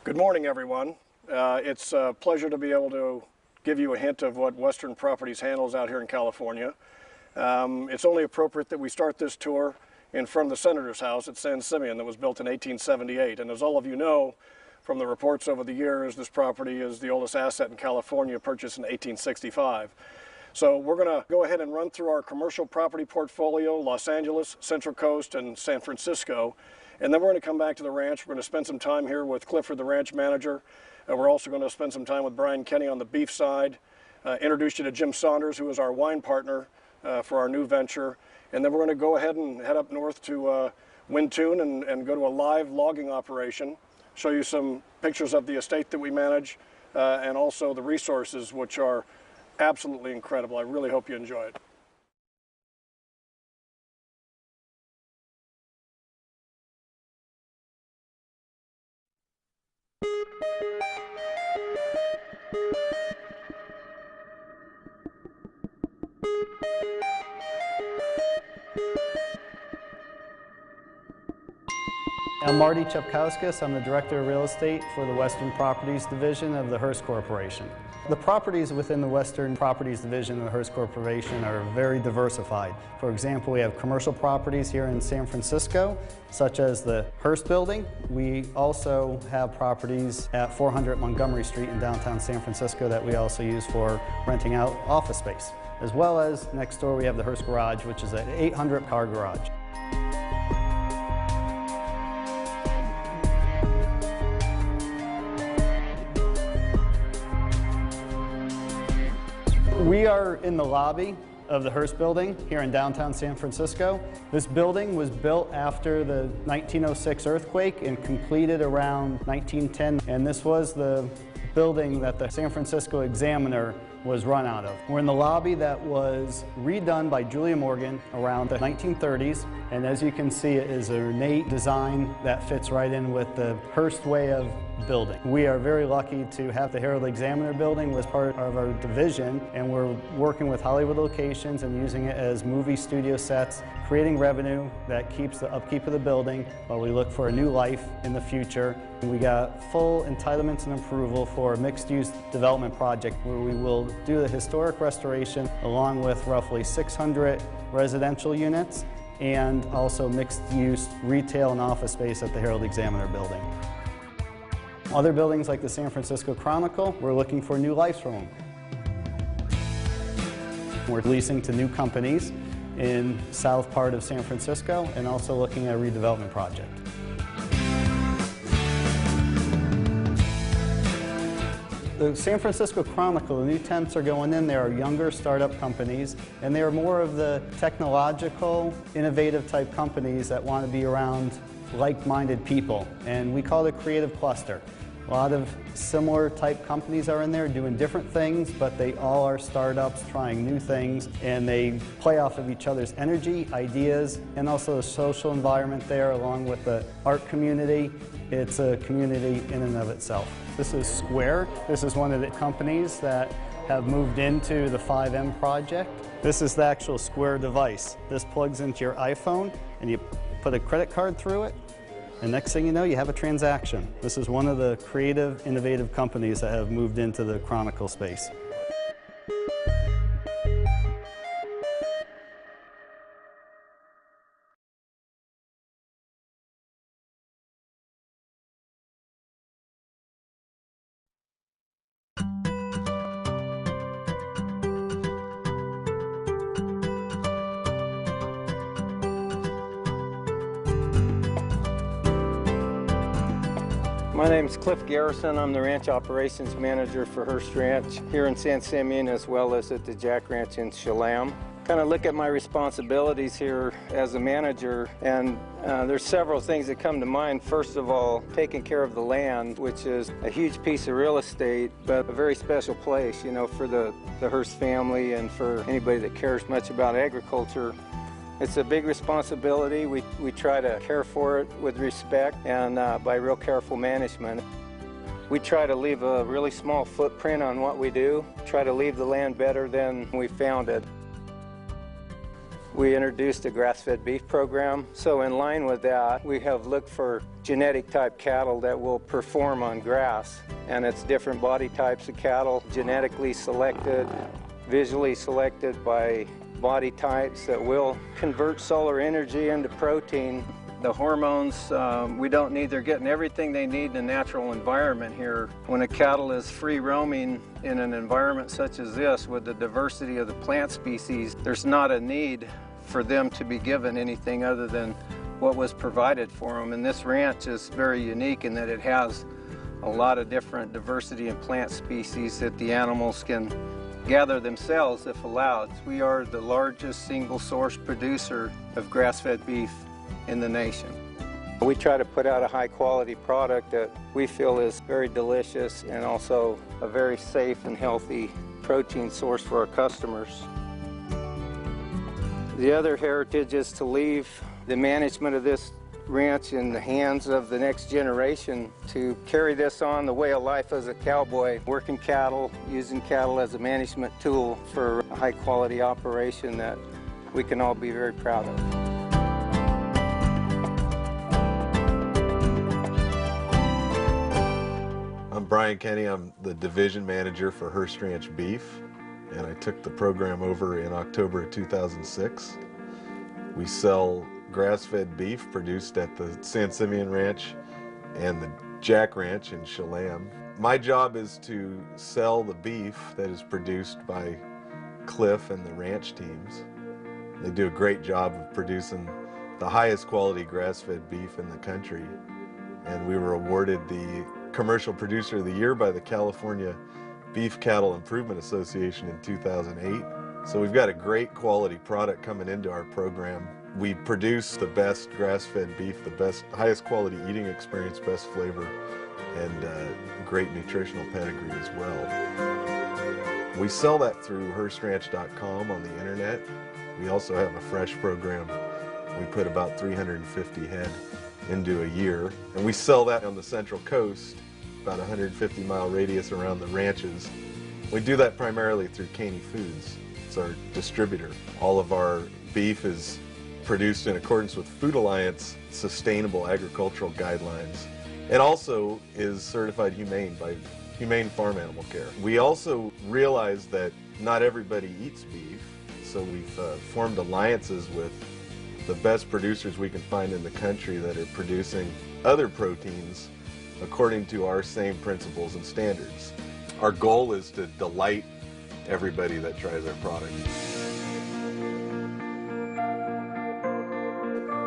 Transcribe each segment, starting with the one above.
Good morning, everyone. It's a pleasure to be able to give you a hint of what Western Properties handles out here in California. It's only appropriate that we start this tour in front of the Senator's house at San Simeon that was built in 1878. And as all of you know from the reports over the years, this property is the oldest asset in California, purchased in 1865. So we're going to go ahead and run through our commercial property portfolio, Los Angeles, Central Coast, and San Francisco. And then we're going to come back to the ranch. We're going to spend some time here with Clifford, the ranch manager. And we're also going to spend some time with Brian Kenny on the beef side. Introduce you to Jim Saunders, who is our wine partner for our new venture. And then we're going to go ahead and head up north to Wintun and go to a live logging operation, show you some pictures of the estate that we manage, and also the resources, which are absolutely incredible. I really hope you enjoy it. I'm Marty Chepkauskas. I'm the Director of Real Estate for the Western Properties Division of the Hearst Corporation. The properties within the Western Properties Division of the Hearst Corporation are very diversified. For example, we have commercial properties here in San Francisco, such as the Hearst Building. We also have properties at 400 Montgomery Street in downtown San Francisco that we also use for renting out office space. As well as next door we have the Hearst Garage, which is an 800-car garage. We are in the lobby of the Hearst Building here in downtown San Francisco. This building was built after the 1906 earthquake and completed around 1910. And this was the building that the San Francisco Examiner was run out of. We're in the lobby that was redone by Julia Morgan around the 1930s. And as you can see, it is an ornate design that fits right in with the Hearst way of building. We are very lucky to have the Herald Examiner building as part of our division, and we're working with Hollywood locations and using it as movie studio sets, creating revenue that keeps the upkeep of the building while we look for a new life in the future. We got full entitlements and approval for a mixed-use development project where we will do the historic restoration along with roughly 600 residential units and also mixed-use retail and office space at the Herald Examiner building. Other buildings like the San Francisco Chronicle, we're looking for new lives from them. We're leasing to new companies in south part of San Francisco and also looking at a redevelopment project. The San Francisco Chronicle, the new tenants are going in there are younger startup companies, and they are more of the technological, innovative type companies that want to be around like-minded people, and we call it a creative cluster. A lot of similar type companies are in there doing different things, but they all are startups trying new things, and they play off of each other's energy, ideas, and also the social environment there along with the art community. It's a community in and of itself. This is Square. This is one of the companies that have moved into the 5M project. This is the actual Square device. This plugs into your iPhone and you put a credit card through it, and next thing you know, you have a transaction. This is one of the creative, innovative companies that have moved into the Chronicle space. My name is Cliff Garrison. I'm the Ranch Operations Manager for Hearst Ranch here in San Simeon as well as at the Jack Ranch in Chelam. Kind of look at my responsibilities here as a manager, and there's several things that come to mind. First of all, taking care of the land, which is a huge piece of real estate, but a very special place, you know, for the Hearst family and for anybody that cares much about agriculture. It's a big responsibility. We try to care for it with respect and by real careful management. We try to leave a really small footprint on what we do, try to leave the land better than we found it. We introduced a grass-fed beef program. So in line with that, we have looked for genetic type cattle that will perform on grass. And it's different body types of cattle, genetically selected, visually selected by body types that will convert solar energy into protein. The hormones, we don't need, they're getting everything they need in a natural environment here. When a cattle is free roaming in an environment such as this with the diversity of the plant species, there's not a need for them to be given anything other than what was provided for them. And this ranch is very unique in that it has a lot of different diversity in plant species that the animals can gather themselves if allowed. We are the largest single source producer of grass-fed beef in the nation. We try to put out a high quality product that we feel is very delicious and also a very safe and healthy protein source for our customers. The other heritage is to leave the management of this ranch in the hands of the next generation to carry this on the way of life as a cowboy, working cattle, using cattle as a management tool for a high quality operation that we can all be very proud of. I'm Brian Kenny. I'm the division manager for Hearst Ranch Beef, and I took the program over in October of 2006. We sell grass-fed beef produced at the San Simeon Ranch and the Jack Ranch in Chelam. My job is to sell the beef that is produced by Cliff and the ranch teams. They do a great job of producing the highest quality grass-fed beef in the country, and we were awarded the Commercial Producer of the Year by the California Beef Cattle Improvement Association in 2008. So we've got a great quality product coming into our program. We produce the best grass-fed beef, the best, highest quality eating experience, best flavor, and great nutritional pedigree as well. We sell that through HearstRanch.com on the internet. We also have a fresh program. We put about 350 head into a year, and we sell that on the Central Coast, about a 150-mile radius around the ranches. We do that primarily through Caney Foods. It's our distributor. All of our beef is produced in accordance with Food Alliance sustainable agricultural guidelines, and also is certified humane by Humane Farm Animal Care. We also realize that not everybody eats beef, so we've formed alliances with the best producers we can find in the country that are producing other proteins according to our same principles and standards. Our goal is to delight everybody that tries our product.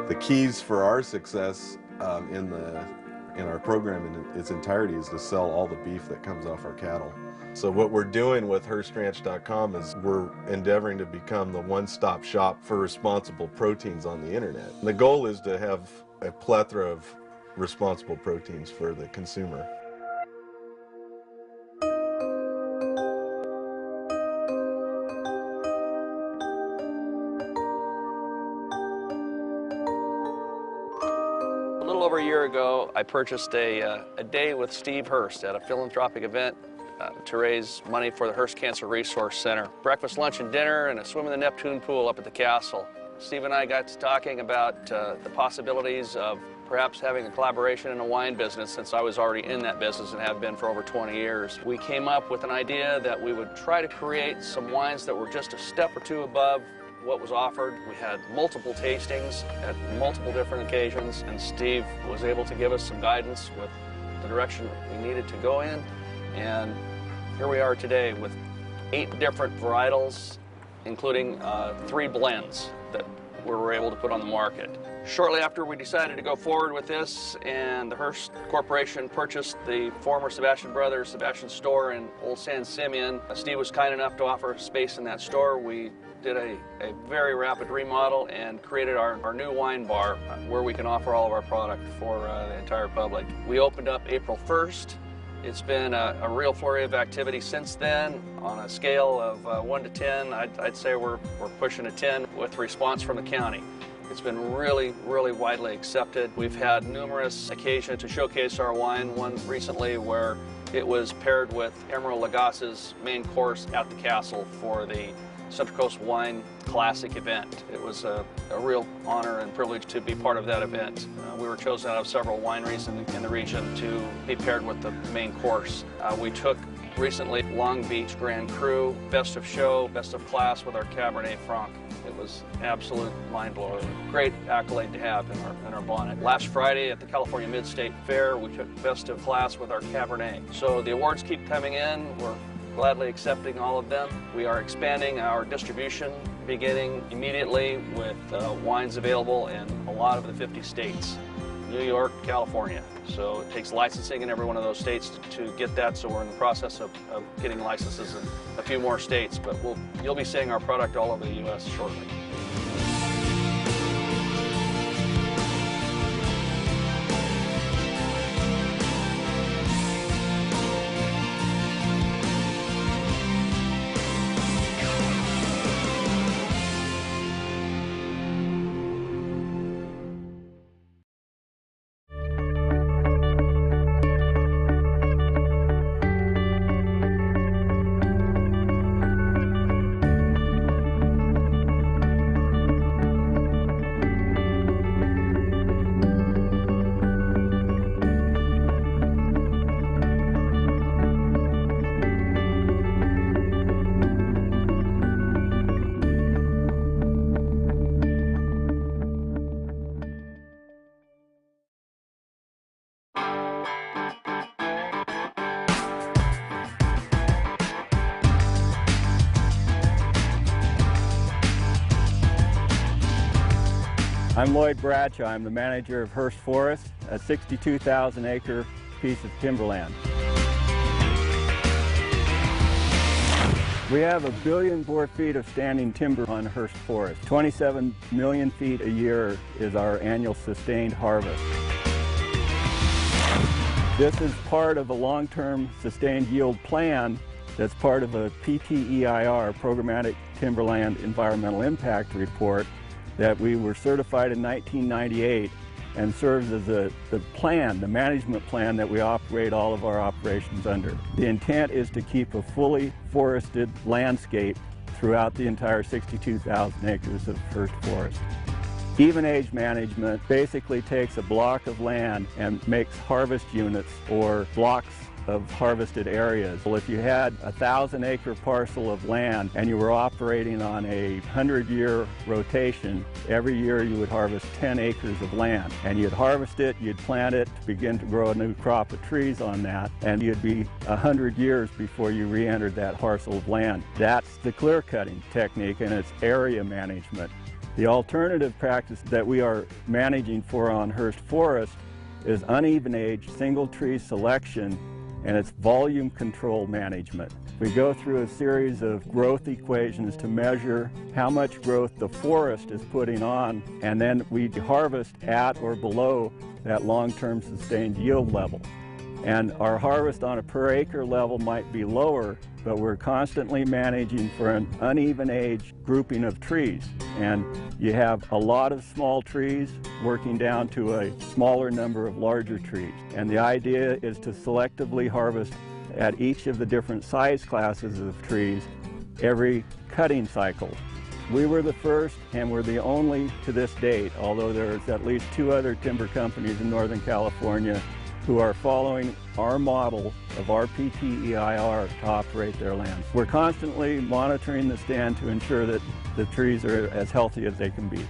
The keys for our success in our program in its entirety is to sell all the beef that comes off our cattle. So what we're doing with HearstRanch.com is we're endeavoring to become the one-stop shop for responsible proteins on the internet. The goal is to have a plethora of responsible proteins for the consumer. A little over a year ago, I purchased a day with Steve Hearst at a philanthropic event to raise money for the Hearst Cancer Resource Center. Breakfast, lunch, and dinner, and a swim in the Neptune pool up at the castle. Steve and I got to talking about the possibilities of perhaps having a collaboration in a wine business, since I was already in that business and have been for over 20 years. We came up with an idea that we would try to create some wines that were just a step or two above what was offered. We had multiple tastings at multiple different occasions, and Steve was able to give us some guidance with the direction we needed to go in. And here we are today with 8 different varietals, including 3 blends that we were able to put on the market. Shortly after we decided to go forward with this, and the Hearst Corporation purchased the former Sebastian Brothers Sebastian store in Old San Simeon, Steve was kind enough to offer space in that store. We did a very rapid remodel and created our new wine bar where we can offer all of our product for the entire public. We opened up April 1st. It's been a real flurry of activity since then. On a scale of 1 to 10, I'd say we're pushing a 10 with response from the county. It's been really, really widely accepted. We've had numerous occasions to showcase our wine, one recently where it was paired with Emeril Lagasse's main course at the castle for the Central Coast Wine Classic event. It was a real honor and privilege to be part of that event. We were chosen out of several wineries in the region to be paired with the main course. We took recently Long Beach Grand Cru, best of show, best of class with our Cabernet Franc. It was absolute mind blower. Great accolade to have in our bonnet. Last Friday at the California Mid-State Fair, we took best of class with our Cabernet. So the awards keep coming in. We're gladly accepting all of them. We are expanding our distribution beginning immediately with wines available in a lot of the 50 states. New York, California. So it takes licensing in every one of those states to get that, so we're in the process of getting licenses in a few more states, but you'll be seeing our product all over the U.S. shortly. I'm Lloyd Bradshaw. I'm the manager of Hearst Forest, a 62,000-acre piece of timberland. We have 1 billion board feet of standing timber on Hearst Forest. 27 million feet a year is our annual sustained harvest. This is part of a long-term sustained yield plan that's part of a PTEIR, Programmatic Timberland Environmental Impact Report, that we were certified in 1998 and serves as the plan, the management plan that we operate all of our operations under. The intent is to keep a fully forested landscape throughout the entire 62,000 acres of Hearst Forest. Even age management basically takes a block of land and makes harvest units or blocks of harvested areas. Well, if you had a 1,000-acre parcel of land and you were operating on a 100-year rotation, every year you would harvest 10 acres of land. And you'd harvest it, you'd plant it to begin to grow a new crop of trees on that, and you'd be 100 years before you re-entered that parcel of land. That's the clear-cutting technique, and it's area management. The alternative practice that we are managing for on Hearst Forest is uneven age single tree selection, and it's volume control management. We go through a series of growth equations to measure how much growth the forest is putting on, and then we harvest at or below that long-term sustained yield level. And our harvest on a per acre level might be lower, but we're constantly managing for an uneven age grouping of trees. And you have a lot of small trees working down to a smaller number of larger trees. And the idea is to selectively harvest at each of the different size classes of trees every cutting cycle. We were the first, and we're the only to this date, although there's at least 2 other timber companies in Northern California who are following our model of our PTEIR to operate their lands. We're constantly monitoring the stand to ensure that the trees are as healthy as they can be.